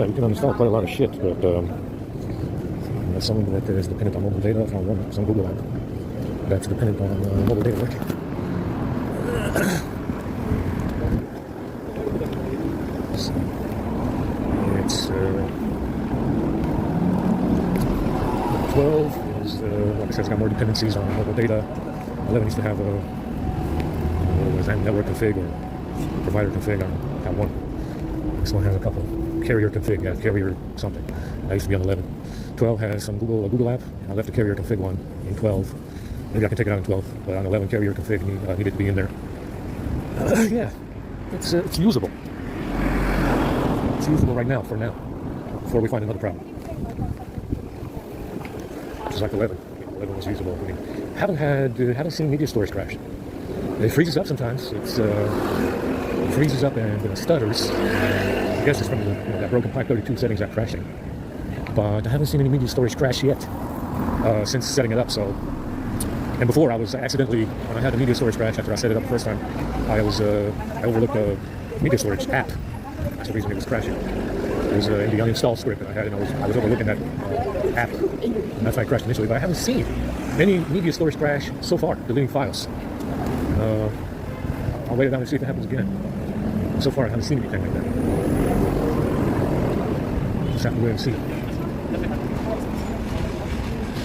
yeah, you can uninstall quite a lot of shit, but some of it is dependent on mobile data. I found one, some Google app that's dependent on mobile data working. So, it's 12 is, like I said, it's got more dependencies on mobile data. 11 needs to have a network config or provider config. I got one. This one has a couple. Carrier config, yeah, carrier something. That used to be on 11. 12 has some Google app. I left the carrier config one in 12. Maybe I can take it out in 12, but on 11, carrier config needed to be in there. Yeah, it's usable. It's usable right now, before we find another problem. Just like 11. 11 was usable. I mean, haven't seen media storage crash. It freezes up sometimes. It freezes up and stutters. I guess it's from that broken Pipe 32 settings that crashing. But I haven't seen any media storage crash yet since setting it up. So, and before I was accidentally, when I had the media storage crash after I set it up the first time, I overlooked the media storage app. That's the reason it was crashing. It was in the uninstall script that I had, and I was overlooking that app. And that's why it crashed initially. But I haven't seen any media storage crash so far, deleting files. I'll wait it out and see if it happens again. So far, I haven't seen anything like that. Just have to wait and see.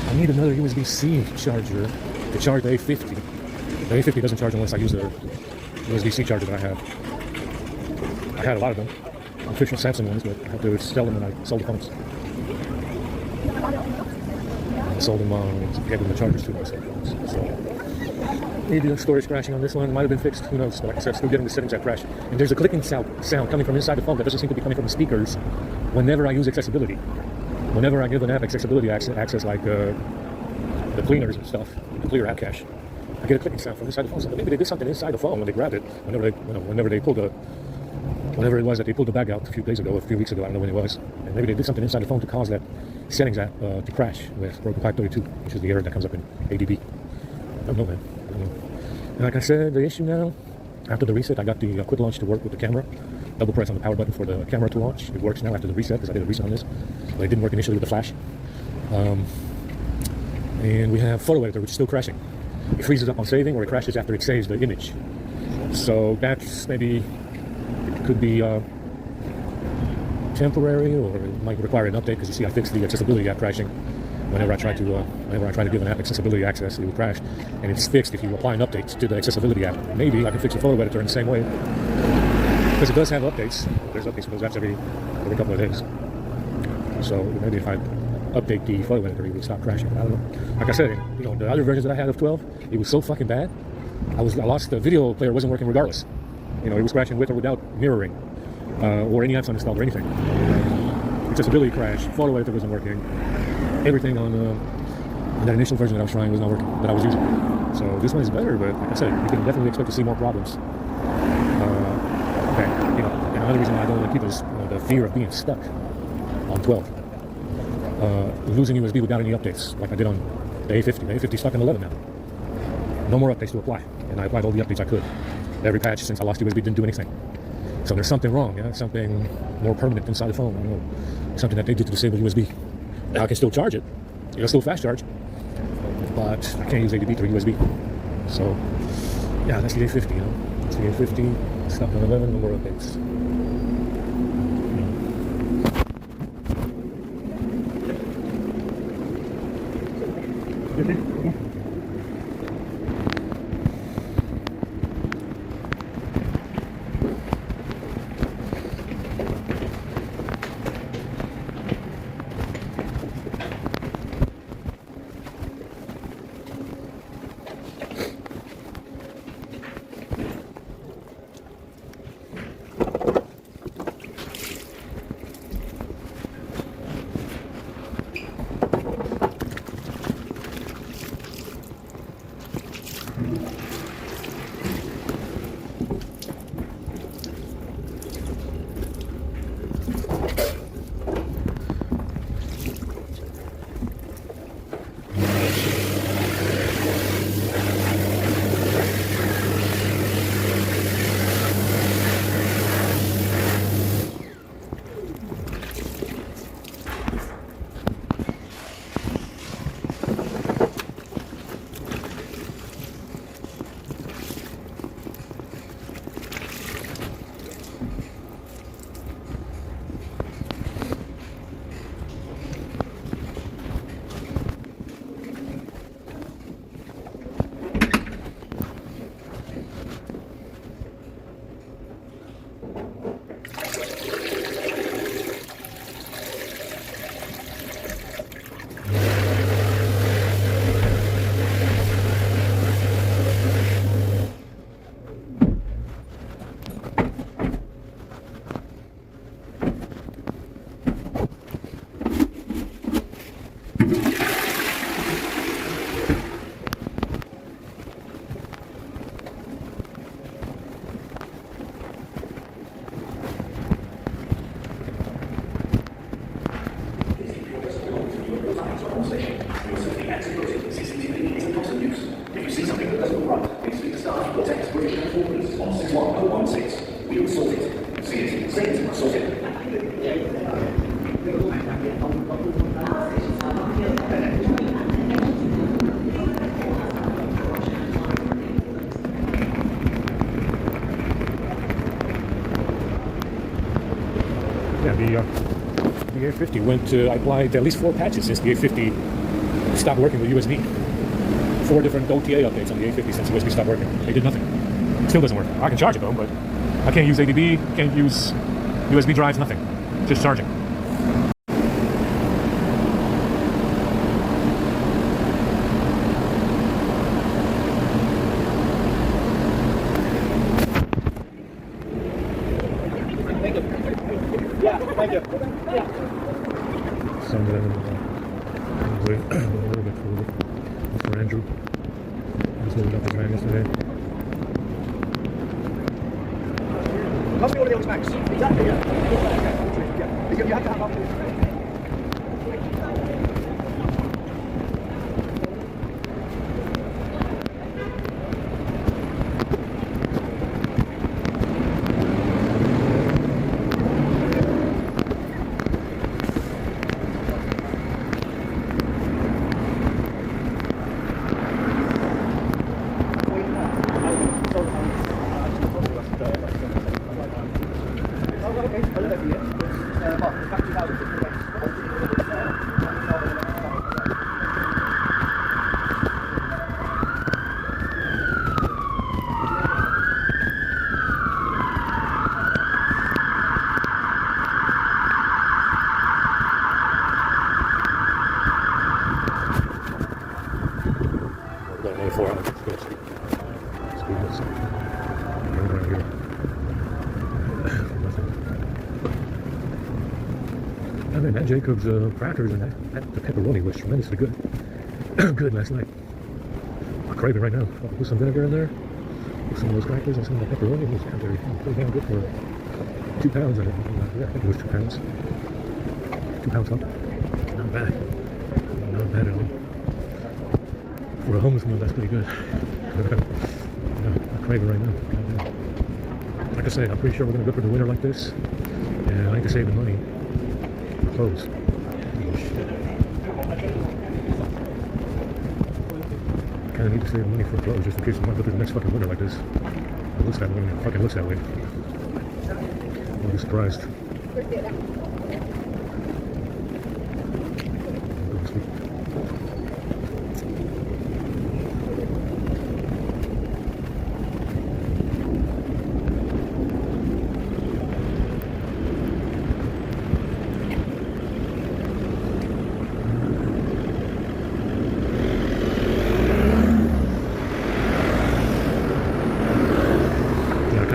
I need another USB-C charger to charge the A50. The A50 doesn't charge unless I use the USB-C charger that I have. I had a lot of them. Official Samsung ones, but I had to sell them when I sold the phones. I sold them, gave them the chargers to myself. So, maybe the storage crashing on this one might have been fixed. Who knows? But like I said, still getting the settings that crash. And there's a clicking sound coming from inside the phone that doesn't seem to be coming from the speakers whenever I use accessibility. Whenever I give an app accessibility access like the cleaners and stuff, the clear app cache, I get a clicking sound from inside the phone. So maybe they did something inside the phone when they grabbed it. Whenever it was that they pulled the bag out a few weeks ago, I don't know when it was. And maybe they did something inside the phone to cause that settings app to crash with broken Pipe 32, which is the error that comes up in ADB. I don't know, man. I don't know. And like I said, the issue now, after the reset, I got the quick launch to work with the camera. Double press on the power button for the camera to launch. It works now after the reset, because I did a reset on this. But it didn't work initially with the flash. And we have photo editor, which is still crashing. It freezes up on saving, or it crashes after it saves the image. So that's maybe, it could be temporary, or it might require an update, because you see I fixed the accessibility app crashing. Whenever I try to give an app accessibility access, it will crash, and it's fixed if you apply an update to the accessibility app. Maybe I can fix the photo editor in the same way, because it does have updates. There's updates for those apps every couple of days. So maybe if I update the photo editor, it will stop crashing. I don't know. Like I said, the other versions that I had of 12, it was so fucking bad. I lost the video player, wasn't working regardless. It was crashing with or without mirroring, or any apps uninstalled or anything. Accessibility crash, photo editor wasn't working. Everything on that initial version that I was trying was not working, that I was using. So this one is better, but like I said, you can definitely expect to see more problems. And another reason why I don't want to keep is the fear of being stuck on 12. Losing USB without any updates, like I did on the A50. The A50 is stuck in 11 now. No more updates to apply, and I applied all the updates I could. Every patch since I lost USB didn't do anything. So there's something wrong, something more permanent inside the phone. Something that they did to disable USB. Now I can still charge it. It'll still fast charge, but I can't use ADB through USB. So, yeah, that's the A50. That's the A50. Stuck on 11. No more updates. The A50 went. I applied at least 4 patches since the A50 stopped working with USB. 4 different OTA updates on the A50 since USB stopped working. They did nothing. Still doesn't work. I can charge it though, but I can't use ADB, can't use USB drives, nothing. Just charging. Thank you. Some of them a little bit for Andrew. He's loaded up his van yesterday. Pass me all the old snacks. Exactly, yeah. You have to have up to. I mean, that Jacob's crackers and that the pepperoni was tremendously good. Good last night. I crave it right now. I'll put some vinegar in there, put some of those crackers and some of the pepperoni. It was pretty damn good for 2 pounds. Yeah, I think it was 2 pounds. 2 pounds up. Not bad. Not bad at all. For a homeless meal, that's pretty good. I crave it right now. Like I said, I'm pretty sure we're going to go for the winter like this. And I ain't saving money. Clothes. Kind of need to save money for clothes just in case we might go through the next fucking winter like this. It looks that way. It fucking looks that way. I'll be surprised.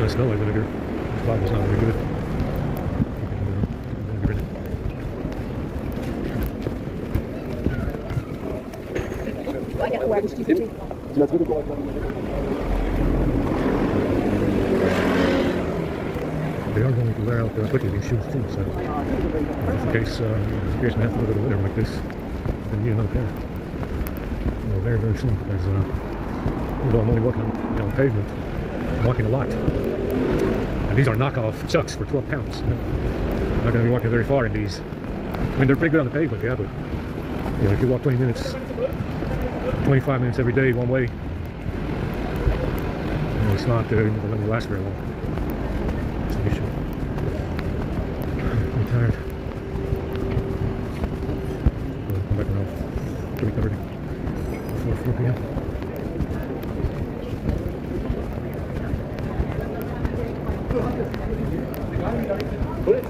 Smell like vinegar. This bottle's not very good. I get to wear this stupid. They are going to wear out quickly these shoes too, so in case we have to go to the winter like this, then need another pair. Well, very, very soon, because although I'm only walking on pavement, I'm walking a lot. And these are knockoff Chucks for 12 pounds. I'm not going to be walking very far in these. I mean, they're pretty good on the pavement, yeah, but you know, if you walk 20 minutes, 25 minutes every day one way, you know, it's not going to last very long. It's an issue. I'm tired. I'll come back around 3:30 before 4 p.m.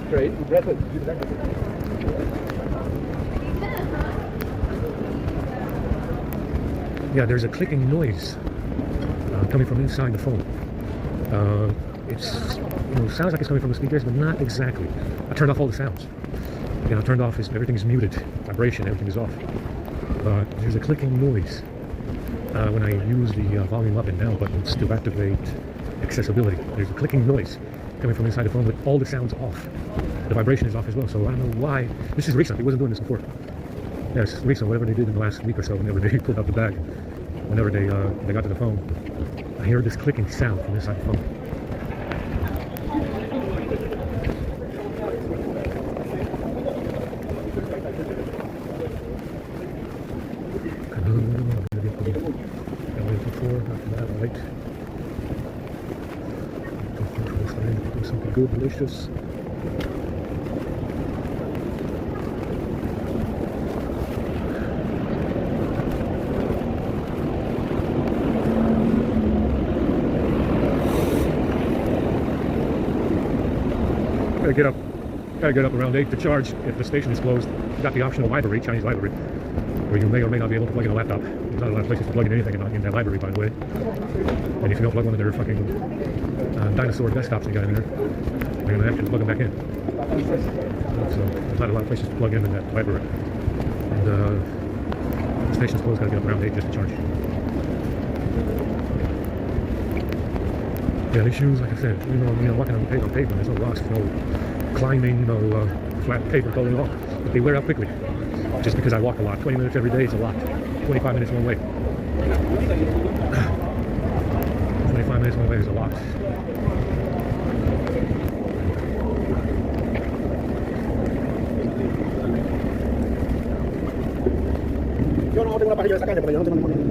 Great. Yeah, there's a clicking noise coming from inside the phone. It's sounds like it's coming from the speakers, but not exactly. I turned off all the sounds. I turned off everything is muted, vibration, everything is off. But there's a clicking noise when I use the volume up and down buttons to activate accessibility. There's a clicking noise coming from inside the phone with all the sounds off. The vibration is off as well, so I don't know why. This is recent. He wasn't doing this before. Yes, recent. Whatever they did in the last week or so, whenever they pulled out the bag, whenever they got to the phone, I hear this clicking sound from inside the phone. Something good, delicious. Gotta get up around 8 to charge if the station is closed. Got the optional library, Chinese library, where you may or may not be able to plug in a laptop. There's not a lot of places to plug in anything in that library, by the way. And if you don't plug one of their fucking dinosaur desktops they got in there, you're gonna have to plug them back in. So there's not a lot of places to plug in that library. And the station's closed. Gotta get up around 8 just to charge. Yeah, these shoes, like I said, walking on pavement, there's no rocks, no climbing, flat pavement going on. But they wear out quickly. Just because I walk a lot. 20 minutes every day is a lot. 25 minutes one way. 25 minutes one way is a lot. Yo no tengo una pajilla de esa calle porque yo no tengo ninguna.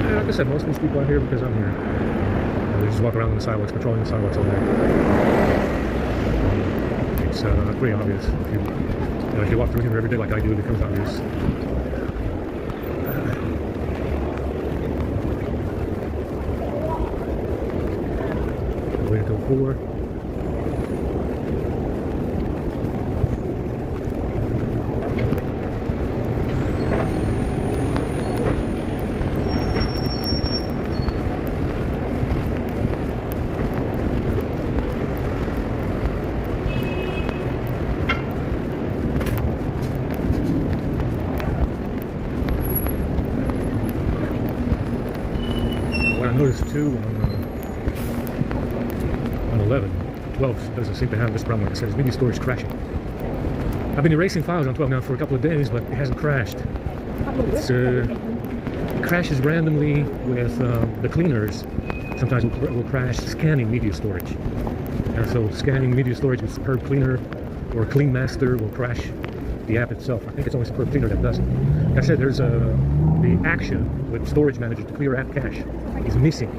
Like I said, most of these people are here because I'm here. They just walk around on the sidewalks, patrolling the sidewalks all day. It's pretty obvious. If you walk through here every day like I do, it becomes obvious. Wait until 4. What I noticed too on 11, 12 doesn't seem to have this problem. Like I said, it's media storage crashing. I've been erasing files on 12 now for a couple of days, but it hasn't crashed. It crashes randomly with the cleaners. Sometimes will crash scanning media storage. And so scanning media storage with Superb Cleaner or Clean Master will crash the app itself. I think it's only Superb Cleaner that does it. Like I said, there's the action with Storage Manager to clear app cache is missing.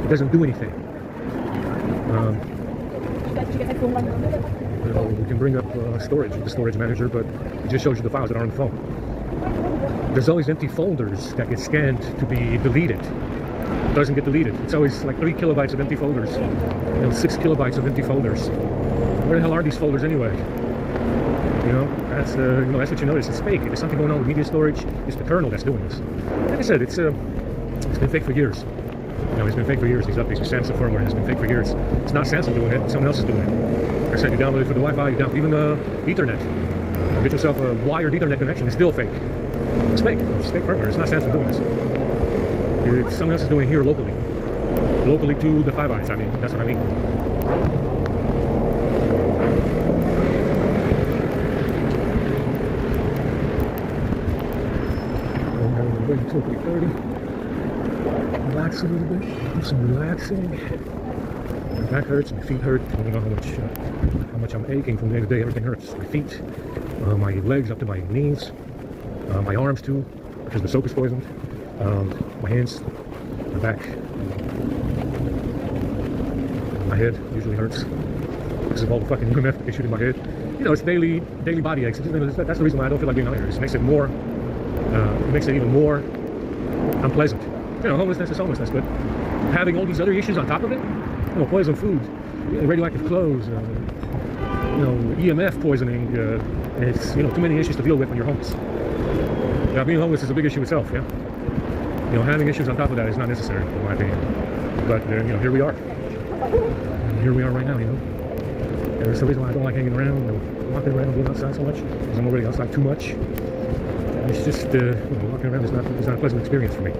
It doesn't do anything. We can bring up storage with the Storage Manager, but it just shows you the files that are on the phone. There's always empty folders that get scanned to be deleted. It doesn't get deleted. It's always like 3 kilobytes of empty folders, 6 kilobytes of empty folders. Where the hell are these folders anyway? That's what you notice. It's fake. There's something going on with media storage. It's the kernel that's doing this. Like I said, it's been fake for years. It's been fake for years. These updates with Samsung firmware has been fake for years. It's not Samsung doing it. Someone else is doing it. Like I said, you download it for the Wi-Fi. You download even Ethernet. Get yourself a wired Ethernet connection. It's still fake. It's fake. It's fake firmware. It's not Samsung doing this. Someone else is doing it here locally. Locally to the 5 eyes. I mean, that's what I mean. Wait until 3:30. Relax a little bit. Do some relaxing. My back hurts, my feet hurt. I don't know how much I'm aching from day to day. Everything hurts. My feet, my legs up to my knees, my arms too, because the soap is poisoned. My hands, my back, my head usually hurts because of all the fucking EMF that they shoot in my head. It's daily body aches. That's the reason why I don't feel like being out here. It makes it more. It makes it even more unpleasant. Homelessness is homelessness, but having all these other issues on top of it, poison food, radioactive clothes, EMF poisoning, it's too many issues to deal with when you're homeless. Being homeless is a big issue itself. Having issues on top of that is not necessary, in my opinion. But here we are. And here we are right now, you know. And there's the reason why I don't like hanging around, you know, walking around, being outside so much, because I'm already outside too much. It's just, you know, walking around is not a pleasant experience for me.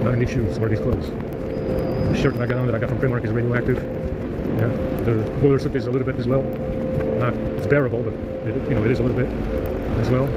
Not in these shoes or these clothes. The shirt that I got on that I got from Primark is radioactive. Yeah, the boiler slip is a little bit as well. Not, it's bearable, but it, you know, it is a little bit as well.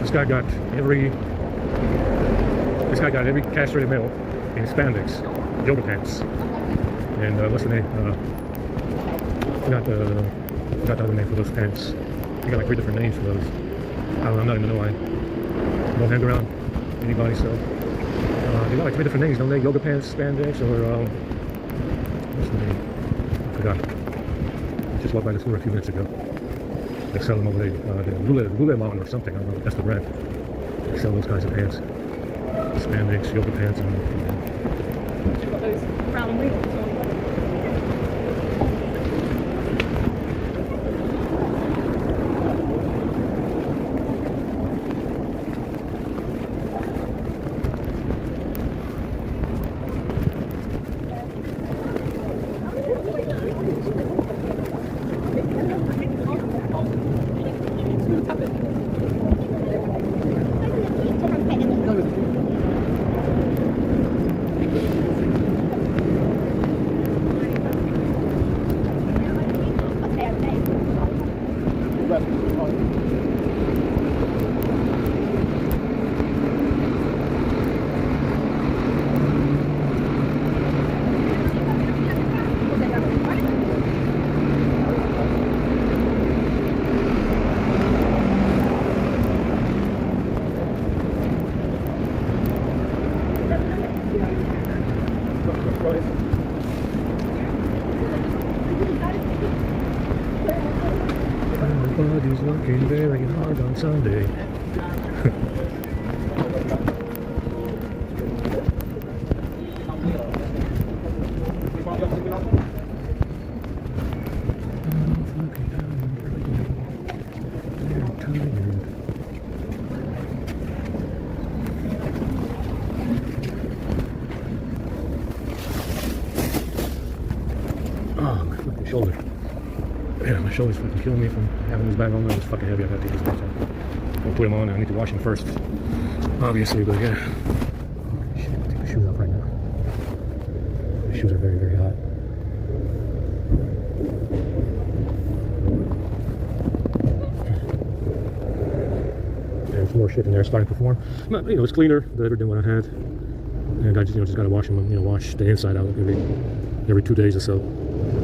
This guy got every castrated male in spandex, yoga pants, and what's the name? Forgot the other name for those pants. He got like 3 different names for those. I'm not even know. I don't hang around anybody, so they got like 3 different names, don't they? Yoga pants, spandex, or what's the name? I forgot. Just walked by the store a few minutes ago. They sell them over there, the Lule Mountain or something. I don't know. That's the brand. They sell those kinds of pants, spandex, yoga pants, and Got those brown wheels on. Everybody's working very hard on Sunday. Oh, my fucking shoulder. Yeah, my shoulder's fucking killing me from having this bag on there. It's fucking heavy. I gotta take this off. I'll put them on. I need to wash them first, obviously, but yeah. Shit, I'll take the shoes off right now. The shoes are very, very hot. There's more shit in there starting to form. But, you know, it's cleaner than what I had. And I just, just gotta wash them, wash the inside out every 2 days or so.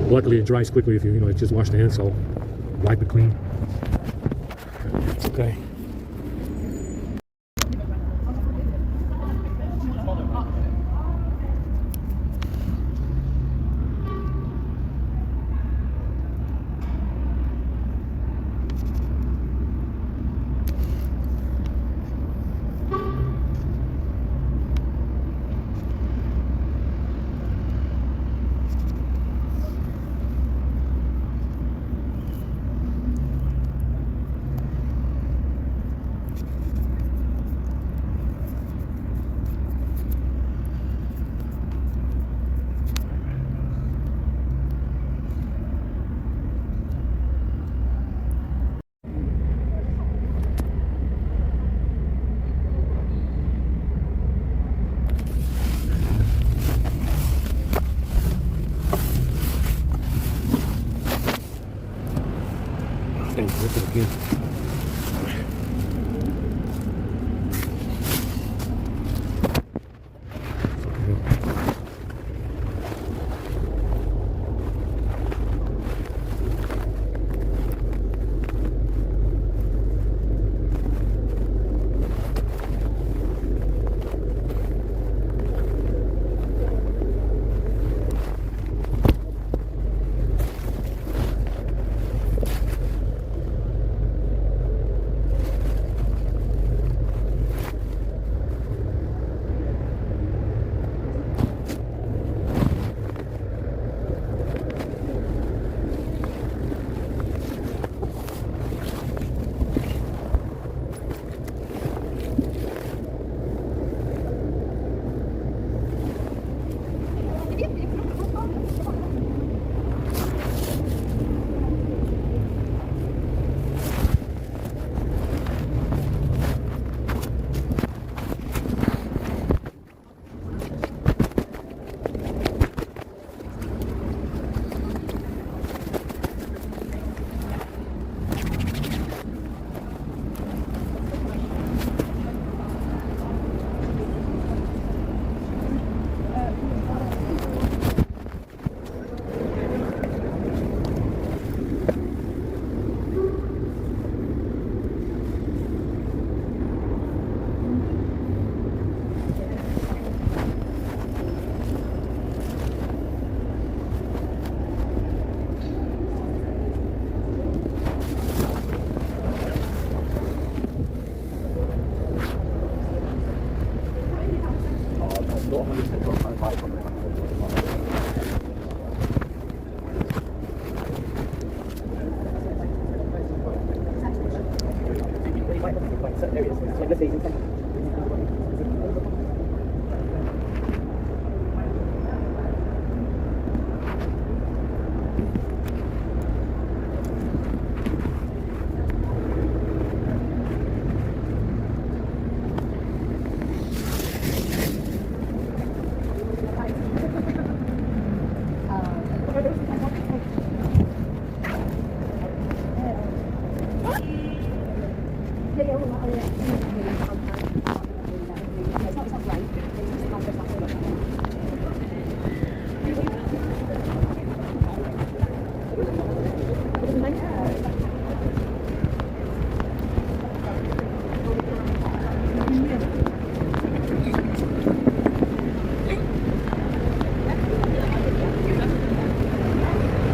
Luckily, it dries quickly if you just wash the insole, wipe it clean. It's okay. Wait for the key.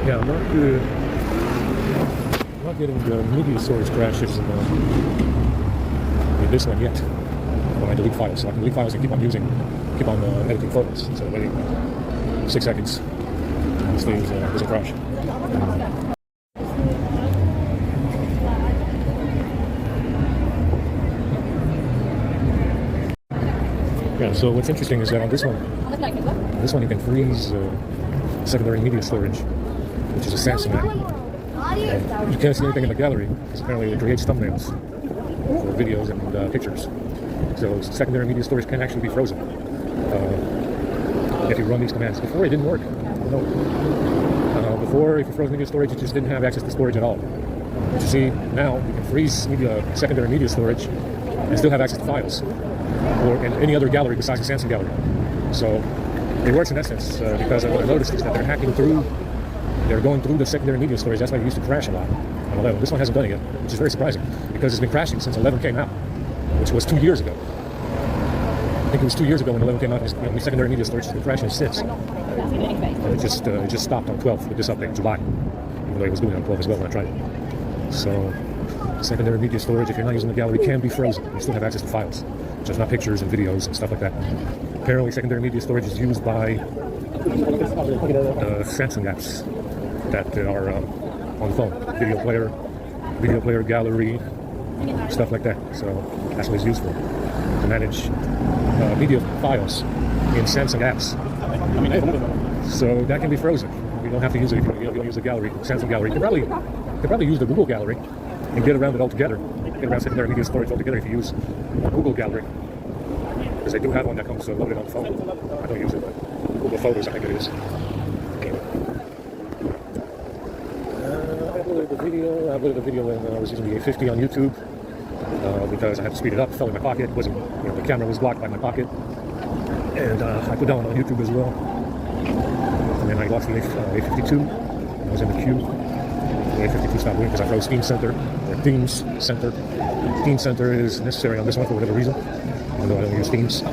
Yeah, I'm not getting the media storage crashes in this one yet. When I delete files, so I can delete files and keep on editing photos instead of waiting 6 seconds. This thing doesn't crash. Yeah, so what's interesting is that on this one you can freeze secondary media storage, which is a Samsung app. And you can't see anything in the gallery because apparently it creates thumbnails for videos and pictures. So secondary media storage can actually be frozen if you run these commands. Before it didn't work. Before, if you froze media storage, you just didn't have access to storage at all. But you see, now you can freeze secondary media storage and still have access to files, or in any other gallery besides the Samsung gallery. So it works in essence because what I noticed is that they're going through the secondary media storage. That's why it used to crash a lot on 11. This one hasn't done it yet, which is very surprising because it's been crashing since 11 came out, which was 2 years ago. I think it was 2 years ago when 11 came out. The secondary media storage has been crashing since. It just stopped on 12 with this update in July, even though it was doing it on 12 as well when I tried it. So secondary media storage, if you're not using the gallery, can be frozen. You still have access to files, just not pictures and videos and stuff like that. Apparently, secondary media storage is used by Samsung apps that are on the phone, video player, gallery, stuff like that. So that's what it's used for, to manage media files in Samsung apps. So that can be frozen. You don't have to use it if you don't use the gallery, Samsung gallery. You can probably use the Google gallery and get around it altogether. Get around secondary media storage altogether if you use Google gallery, because they do have one that comes loaded on the phone. I don't use it, but Google Photos, I think it is. I uploaded the video. I uploaded a video when I was using the 850 on YouTube because I had to speed it up. It fell in my pocket. It wasn't, the camera was blocked by my pocket. And I put that one on YouTube as well. And then I lost the 852. I was in the queue. The 852 stopped working because I froze Theme Center, or Themes Center. Theme Center is necessary on this one for whatever reason, although I don't use themes. I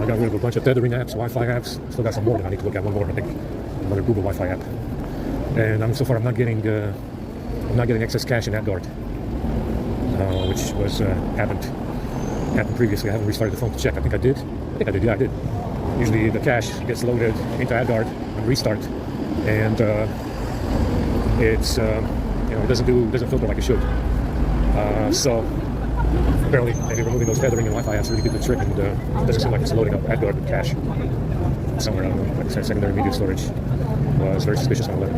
got rid of a bunch of tethering apps, Wi-Fi apps. Still got some more that I need to look at. One more, I think, another Google Wi-Fi app. And so far I'm not getting excess cache in that guard, which was happened previously. I haven't restarted the phone to check. I think I did. Yeah, I did. Usually the cache gets loaded into AdGuard and restart, and it's it doesn't filter like it should. So apparently, maybe removing those tethering and Wi-Fi apps really did the trick, and it doesn't seem like it's loading up AdGuard with cache somewhere. I don't know. Like I said, secondary media storage was very suspicious on that.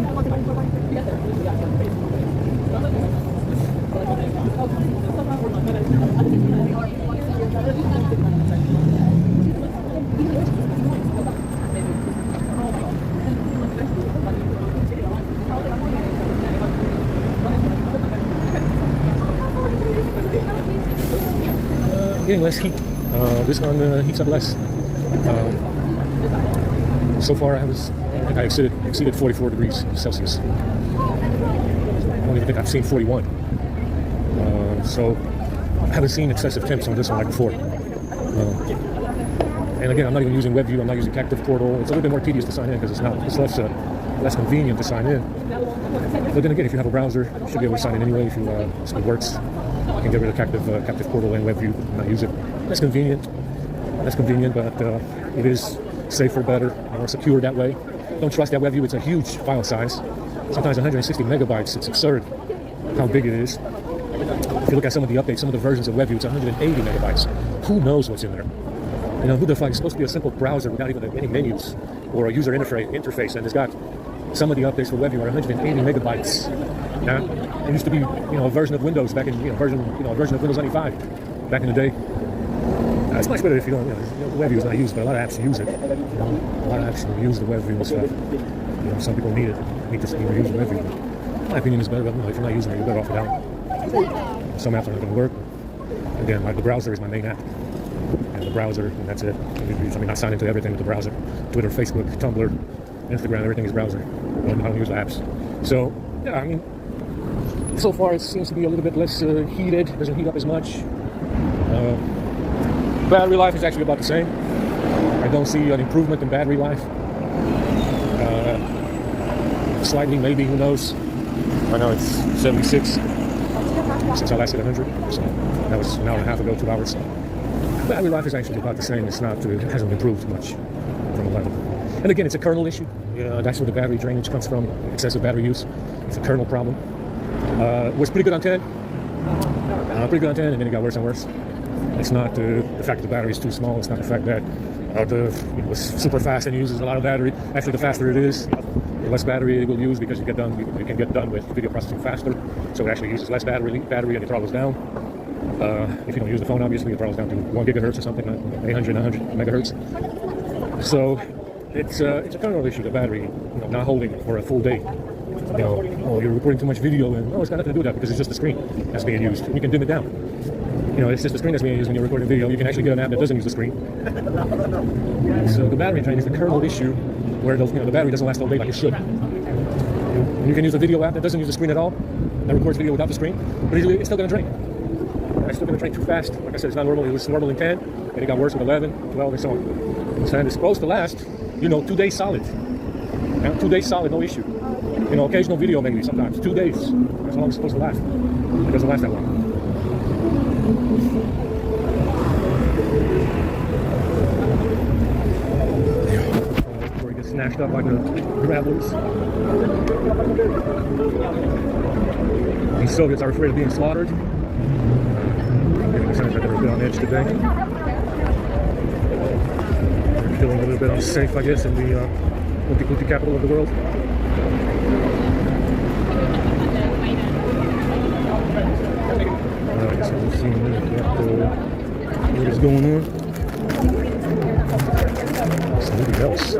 Getting less heat. This one heats up less. So far, I think I exceeded 44 degrees Celsius. I don't even think I've seen 41. So I haven't seen excessive temps on this one like before. And again, I'm not even using WebView. I'm not using Captive Portal. It's a little bit more tedious to sign in because it's less convenient to sign in. But then again, if you have a browser, you should be able to sign in anyway if it works. You can get rid of Captive Portal and WebView and not use it. That's convenient, but it is safer, better, more secure that way. Don't trust that WebView. It's a huge file size. Sometimes 160 megabytes. It's absurd how big it is. If you look at some of the updates, some of the versions of WebView, it's 180 megabytes. Who knows what's in there? Who the fuck? It's supposed to be a simple browser without even any menus or a user interface, and it's got some of the updates for WebView are 180 megabytes. Now, it used to be, a version of Windows back in, a version of Windows 95 back in the day. It's much better if you don't, WebView is not used, but a lot of apps use it. A lot of apps use the WebView and stuff. Some people need to use the WebView. My opinion is better, but if you're not using it, you're better off without it. Some apps are not going to work. Again, the browser is my main app. And the browser, and that's it. I sign into everything with the browser. Twitter, Facebook, Tumblr, Instagram, everything is browser. I don't use the apps. So, yeah, so far it seems to be a little bit less heated. Doesn't heat up as much. Battery life is actually about the same. I don't see an improvement in battery life. Slightly, maybe, who knows. I know it's 76 since I last hit 100. So that was an hour and a half ago, 2 hours. Battery life is actually about the same. It hasn't improved much from 11. And again, it's a kernel issue. That's where the battery drainage comes from. Excessive battery use. It's a kernel problem. Was pretty good on 10. And then it got worse and worse. It's not the fact that the battery is too small. It's not the fact that it was super fast and uses a lot of battery. Actually, the faster it is, the less battery it will use because you can get done with video processing faster. So it actually uses less battery and it throttles down. If you don't use the phone, obviously, it throttles down to 1 gigahertz or something, 800, 900 megahertz. So it's a kernel issue. The battery, not holding for a full day. You're recording too much video, and it's got nothing to do with that because it's just the screen that's being used. You can dim it down. It's just the screen that's being used when you're recording video. You can actually get an app that doesn't use the screen. So the battery drain is the kernel issue, where the battery doesn't last all day like it should. You can use a video app that doesn't use the screen at all, that records video without the screen, but it's still going to drain. It's still going to drain too fast. Like I said, it's not normal. It was normal in 10, and it got worse with 11, 12, and so on. So it's supposed to last, 2 days solid. 2 days solid, no issue. Occasional video maybe sometimes. 2 days. That's how long it's supposed to last. It doesn't last that long. Before he gets snatched up by the grabblers. These Soviets are afraid of being slaughtered. I'm getting the sense that they're a bit on edge today. feeling a little bit unsafe, I guess, in the multi capital of the world. Alright, so we're seeing what is going on. Something else.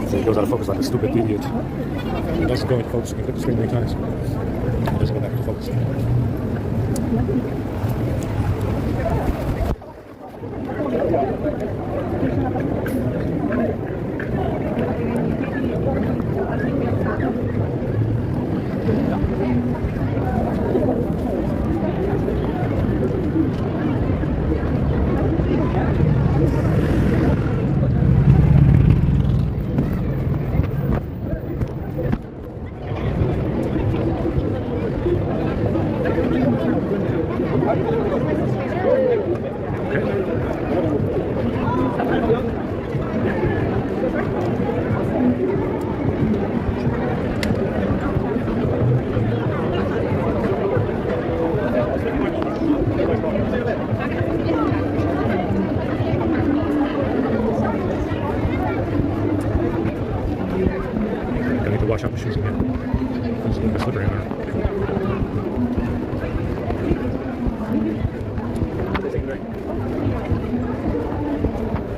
So he goes out of focus like a stupid idiot. He doesn't go into focus. He can click the screen many times. He doesn't go back into focus. I need to wash out the shoes again. It's a little bit slippery in there.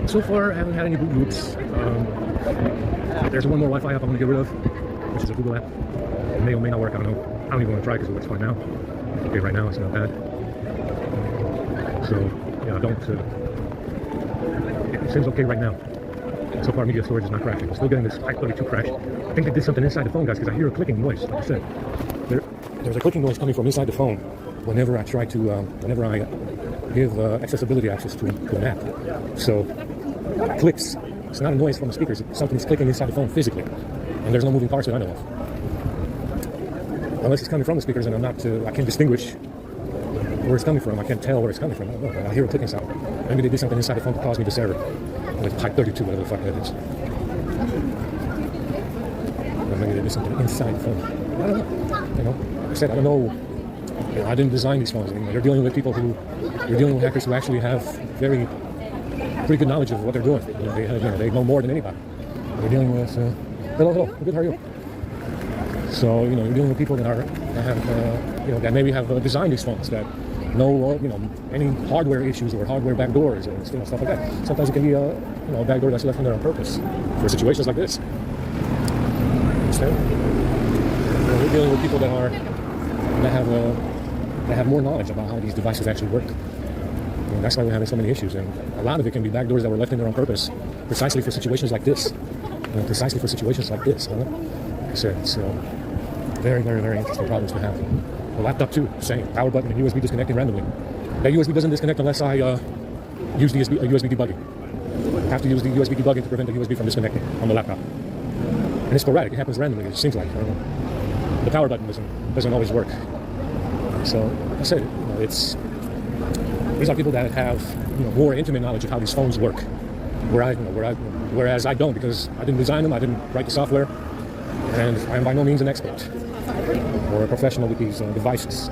So far, I haven't had any boot loops. There's one more Wi-Fi app I'm going to get rid of, which is a Google app. It may or may not work, I don't know. I don't even want to try because it works fine now. Okay, right now it's not bad. So, yeah, I don't... it seems okay right now. So far, media storage is not crashing. I'm still getting this Type 32 crash. I think they did something inside the phone, guys, because I hear a clicking noise. Like I said, there's a clicking noise coming from inside the phone whenever I try to, whenever I give accessibility access to an app. So, it clicks. It's not a noise from the speakers. Something's clicking inside the phone physically, and there's no moving parts that I know of. Unless it's coming from the speakers, and I'm not, I can't distinguish where it's coming from. I can't tell where it's coming from. I don't know. I hear a clicking sound. Maybe they did something inside the phone to cause me this error. With Type 32, whatever the fuck that is. Or maybe they did something inside the phone. I don't know. You know, like I said, I don't know. I didn't design these phones. You're dealing with people who, you're dealing with hackers who actually have pretty good knowledge of what they're doing. They know more than anybody. You're dealing with, hello, good, how are you? So, you're dealing with people that have, that maybe have designed these phones, that know, any hardware issues or hardware backdoors or stuff like that. Sometimes it can be a backdoor that's left in there on purpose for situations like this. Understand? We're dealing with people that have more knowledge about how these devices actually work. And that's why we're having so many issues. And a lot of it can be backdoors that were left in there on purpose, precisely for situations like this. Precisely for situations like this. Like I said, it's very, very, very interesting problems to have. The laptop too, same. Power button and USB disconnecting randomly. That USB doesn't disconnect unless I use the USB debugging. I have to use the USB debugging to prevent the USB from disconnecting on the laptop. And it's sporadic, it happens randomly, it seems like. The power button doesn't always work. So, like I said, these are people that have more intimate knowledge of how these phones work. Whereas I don't, because I didn't design them, I didn't write the software, and I am by no means an expert or a professional with these devices.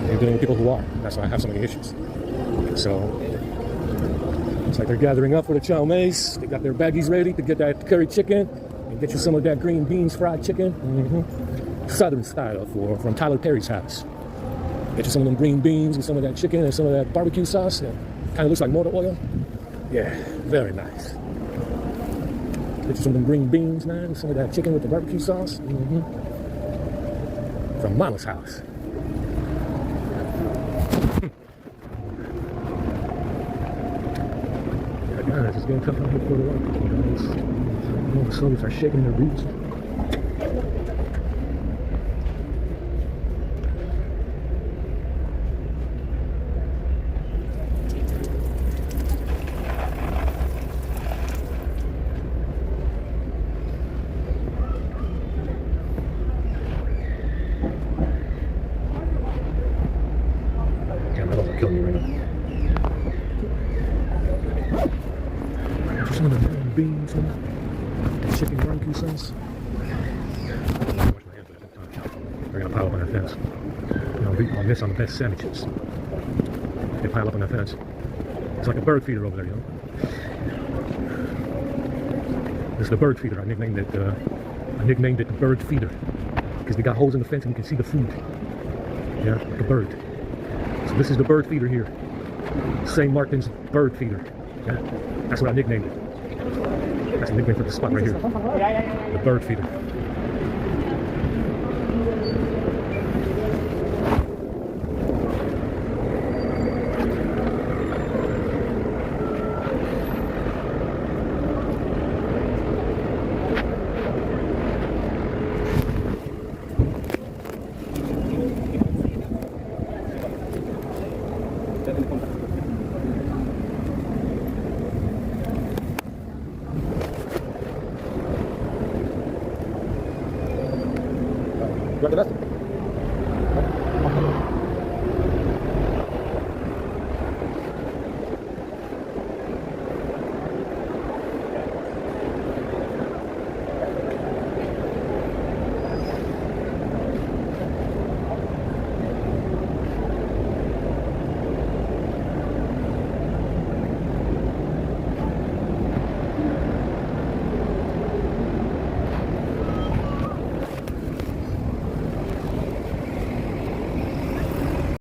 You're dealing with people who are. That's why I have so many issues. So, it's like they're gathering up for the chow mein. They got their baggies ready to get that curry chicken and get you some of that green beans fried chicken. Southern style from Tyler Perry's house. Get you some of them green beans with some of that chicken and some of that barbecue sauce. Kind of looks like motor oil. Yeah, very nice. Get you some of them green beans, man. Some of that chicken with the barbecue sauce. From Mama's house. Guys, it's getting tough out here for the white people, guys. All the soldiers are shaking their boots. Damn, that'll kill me right now. Some of the green beans, man. That chicken barbecue sauce. They're gonna pile up on that fence. You know, on this, on the best sandwiches. They pile up on that fence. It's like a bird feeder over there, you know. This is the bird feeder. I nicknamed it the bird feeder because they got holes in the fence and you can see the food. Yeah, like a bird. So this is the bird feeder here. St. Martin's bird feeder. Yeah, that's what I nicknamed it. That's the nickname for the spot right here. The bird feeder.